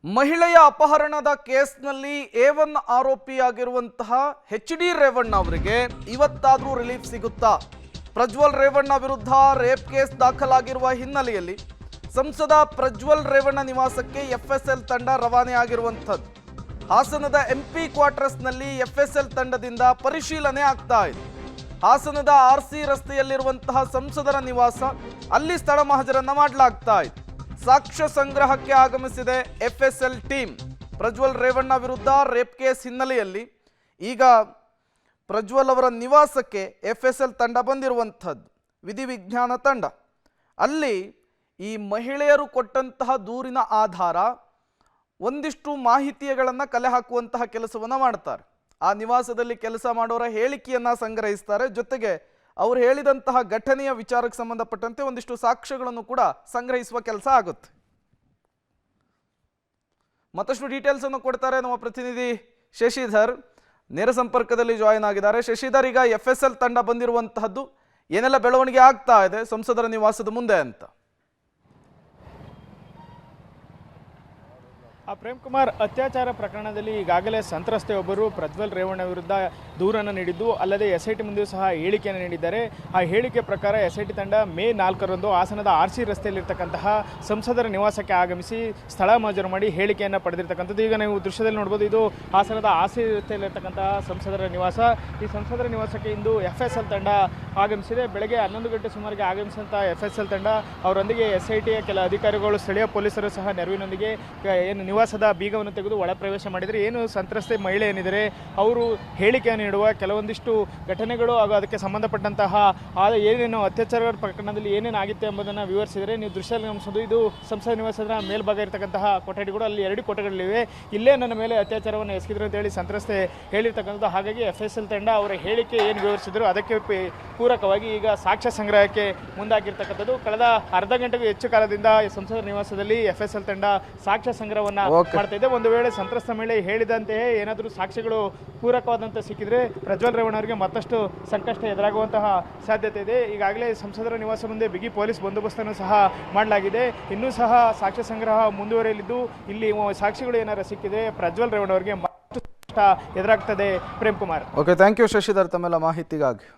ಮಹಿಳೆಯ ಅಪಹರಣದ ಕೇಸ್ನಲ್ಲಿ A1 ಆರೋಪಿಯಾಗಿರುವಂತಹ HD Revanna ಅವರಿಗೆ ಇವತ್ತಾದರೂ ರಿಲೀಫ್ ಸಿಗುತ್ತಾ? ಪ್ರಜ್ವಲ್ ರೇವಣ್ಣ ವಿರುದ್ಧ ರೇಪ್ ಕೇಸ್ ದಾಖಲಾಗಿರುವ ಹಿನ್ನೆಲೆಯಲ್ಲಿ ಸಂಸದ ಪ್ರಜ್ವಲ್ ರೇವಣ್ಣ ನಿವಾಸಕ್ಕೆ FSL ತಂಡ ರವಾನೆ ಆಗಿರುವಂತದ್ದು. ಹಾಸನದ MP ಕ್ವಾರ್ಟರ್ಸ್ನಲ್ಲಿ FSL ತಂಡದಿಂದ ಪರಿಶೀಲನೆ ಆಗ್ತಾ ಇದೆ. ಹಾಸನದ RC ರಸ್ತೆಯಲ್ಲಿರುವಂತಹ ಸಂಸದರ ನಿವಾಸ, ಅಲ್ಲಿ ಸ್ಥಳ ಮಹಜರನ್ನ ಮಾಡಲಾಗ್ತಾ ಇದೆ. ಸಾಕ್ಷ್ಯ ಸಂಗ್ರಹಕ್ಕೆ ಆಗಮಿಸಿದೆ FSL ಟೀಮ್. ಪ್ರಜ್ವಲ್ ರೇವಣ್ಣ ವಿರುದ್ಧ ರೇಪ್ ಕೇಸ್ ಹಿನ್ನೆಲೆಯಲ್ಲಿ ಈಗ ಪ್ರಜ್ವಲ್ ಅವರ ನಿವಾಸಕ್ಕೆ FSL ತಂಡ ಬಂದಿರುವಂಥದ್ದು, ವಿಧಿವಿಜ್ಞಾನ ತಂಡ. ಅಲ್ಲಿ ಈ ಮಹಿಳೆಯರು ಕೊಟ್ಟಂತಹ ದೂರಿನ ಆಧಾರ ಒಂದಿಷ್ಟು ಮಾಹಿತಿಗಳನ್ನು ಕಲೆ ಹಾಕುವಂತಹ ಕೆಲಸವನ್ನು ಮಾಡ್ತಾರೆ. ಆ ನಿವಾಸದಲ್ಲಿ ಕೆಲಸ ಮಾಡೋರ ಹೇಳಿಕೆಯನ್ನು ಸಂಗ್ರಹಿಸ್ತಾರೆ. ಜೊತೆಗೆ ಅವರು ಹೇಳಿದಂತಹ ಘಟನೆಯ ವಿಚಾರಕ್ಕೆ ಸಂಬಂಧಪಟ್ಟಂತೆ ಒಂದಿಷ್ಟು ಸಾಕ್ಷ್ಯಗಳನ್ನು ಕೂಡ ಸಂಗ್ರಹಿಸುವ ಕೆಲಸ ಆಗುತ್ತೆ. ಮತ್ತಷ್ಟು ಡೀಟೇಲ್ಸ್ ಅನ್ನು ಕೊಡ್ತಾರೆ ನಮ್ಮ ಪ್ರತಿನಿಧಿ ಶಶಿಧರ್, ನೇರ ಸಂಪರ್ಕದಲ್ಲಿ ಜಾಯಿನ್ ಆಗಿದ್ದಾರೆ. ಶಶಿಧರ್, ಈಗ FSL ತಂಡ ಬಂದಿರುವಂತಹದ್ದು ಏನೆಲ್ಲ ಬೆಳವಣಿಗೆ ಆಗ್ತಾ ಇದೆ ಸಂಸದರ ನಿವಾಸದ ಮುಂದೆ ಅಂತ? ಪ್ರೇಮ್ ಕುಮಾರ್ ಅತ್ಯಾಚಾರ ಪ್ರಕರಣದಲ್ಲಿ ಈಗಾಗಲೇ ಸಂತ್ರಸ್ತೆಯೊಬ್ಬರು ಪ್ರಜ್ವಲ್ ರೇವಣ್ಣ ವಿರುದ್ಧ ದೂರನ್ನು ನೀಡಿದ್ದು, ಅಲ್ಲದೆ SIT ಮುಂದೆಯೂ ಸಹ ಹೇಳಿಕೆಯನ್ನು ನೀಡಿದ್ದಾರೆ. ಆ ಹೇಳಿಕೆ ಪ್ರಕಾರ SIT ತಂಡ ಮೇ 4ರಂದು ಹಾಸನದ RC ರಸ್ತೆಯಲ್ಲಿರ್ತಕ್ಕಂತಹ ಸಂಸದರ ನಿವಾಸಕ್ಕೆ ಆಗಮಿಸಿ ಸ್ಥಳ ಮಹಜರು ಮಾಡಿ ಹೇಳಿಕೆಯನ್ನು ಪಡೆದಿರ್ತಕ್ಕಂಥದ್ದು. ಈಗ ನೀವು ದೃಶ್ಯದಲ್ಲಿ ನೋಡ್ಬೋದು, ಇದು ಹಾಸನದ RC ರಸ್ತೆಯಲ್ಲಿರ್ತಕ್ಕಂತಹ ಸಂಸದರ ನಿವಾಸ. ಈ ಸಂಸದರ ನಿವಾಸಕ್ಕೆ ಇಂದು FSL ತಂಡ ಆಗಮಿಸಿದೆ. ಬೆಳಗ್ಗೆ 11 ಗಂಟೆ ಸುಮಾರಿಗೆ ಆಗಮಿಸಿದಂಥ FSL ತಂಡ ಅವರೊಂದಿಗೆ SITಯ ಕೆಲ ಅಧಿಕಾರಿಗಳು, ಸ್ಥಳೀಯ ಪೊಲೀಸರು ಸಹ ನೆರವಿನೊಂದಿಗೆ ಏನು ನಿವಾಸದ ಬೀಗವನ್ನು ತೆಗೆದು ಒಳ ಪ್ರವೇಶ ಮಾಡಿದರೆ ಏನು ಸಂತ್ರಸ್ತೆ ಮಹಿಳೆ ಏನಿದ್ದಾರೆ ಅವರು ಹೇಳಿಕೆಯನ್ನು ನೀಡುವ ಕೆಲವೊಂದಿಷ್ಟು ಘಟನೆಗಳು ಹಾಗೂ ಅದಕ್ಕೆ ಸಂಬಂಧಪಟ್ಟಂತಹ ಏನೇನು ಅತ್ಯಾಚಾರ ಪ್ರಕರಣದಲ್ಲಿ ಏನೇನು ಆಗಿತ್ತು ಎಂಬುದನ್ನು ವಿವರಿಸಿದರೆ ನೀವು ದೃಶ್ಯದಲ್ಲಿ ಗಮನಿಸೋದು. ಇದು ಸಂಸದ ನಿವಾಸದ ಮೇಲ್ಭಾಗ ಇರತಕ್ಕಂತಹ ಕೊಠಡಿಗಳು, ಅಲ್ಲಿ 2 ಕೊಠಡಿಗಳಿವೆ. ಇಲ್ಲೇ ನನ್ನ ಮೇಲೆ ಅತ್ಯಾಚಾರವನ್ನು ಎಸಗಿದ್ರು ಅಂತೇಳಿ ಸಂತ್ರಸ್ತೆ ಹೇಳಿರ್ತಕ್ಕಂಥದ್ದು. ಹಾಗಾಗಿ FSL ತಂಡ ಅವರ ಹೇಳಿಕೆ ಏನು ವಿವರಿಸಿದ್ರು ಅದಕ್ಕೆ ಪೂರಕವಾಗಿ ಈಗ ಸಾಕ್ಷ್ಯ ಸಂಗ್ರಹಕ್ಕೆ ಮುಂದಾಗಿರ್ತಕ್ಕಂಥದ್ದು. ಕಳೆದ ಅರ್ಧ ಗಂಟೆಗೂ ಹೆಚ್ಚು ಕಾಲದಿಂದ ಸಂಸದರ ನಿವಾಸದಲ್ಲಿ FSL ತಂಡ ಸಾಕ್ಷ್ಯ ಸಂಗ್ರಹವನ್ನು ಮಾಡ್ತಾ ಇದೆ. ಒಂದು ವೇಳೆ ಸಂತ್ರಸ್ತ ಮಹಿಳೆ ಹೇಳಿದಂತೆಯೇ ಏನಾದರೂ ಸಾಕ್ಷ್ಯಗಳು ಪೂರಕವಾದಂತೆ ಸಿಕ್ಕಿದ್ರೆ ಪ್ರಜ್ವಲ್ ರೇವಣ್ಣ ಅವರಿಗೆ ಮತ್ತಷ್ಟು ಸಂಕಷ್ಟ ಎದುರಾಗುವಂತಹ ಸಾಧ್ಯತೆ ಇದೆ. ಈಗಾಗಲೇ ಸಂಸದರ ನಿವಾಸ ಮುಂದೆ ಬಿಗಿ ಪೊಲೀಸ್ ಬಂದೋಬಸ್ತನ್ನು ಸಹ ಮಾಡಲಾಗಿದೆ. ಇನ್ನೂ ಸಹ ಸಾಕ್ಷ್ಯ ಸಂಗ್ರಹ ಮುಂದುವರಿಯಲಿದ್ದು, ಇಲ್ಲಿ ಸಾಕ್ಷಿಗಳು ಏನಾರು ಸಿಕ್ಕಿದ್ರೆ ಪ್ರಜ್ವಲ್ ರೇವಣ್ಣ ಅವರಿಗೆ ಮತ್ತಷ್ಟು ಎದುರಾಗ್ತದೆ. Prem Kumar, okay, thank you Shashidhar ತಮ್ಮೆಲ್ಲ ಮಾಹಿತಿಗಾಗಿ.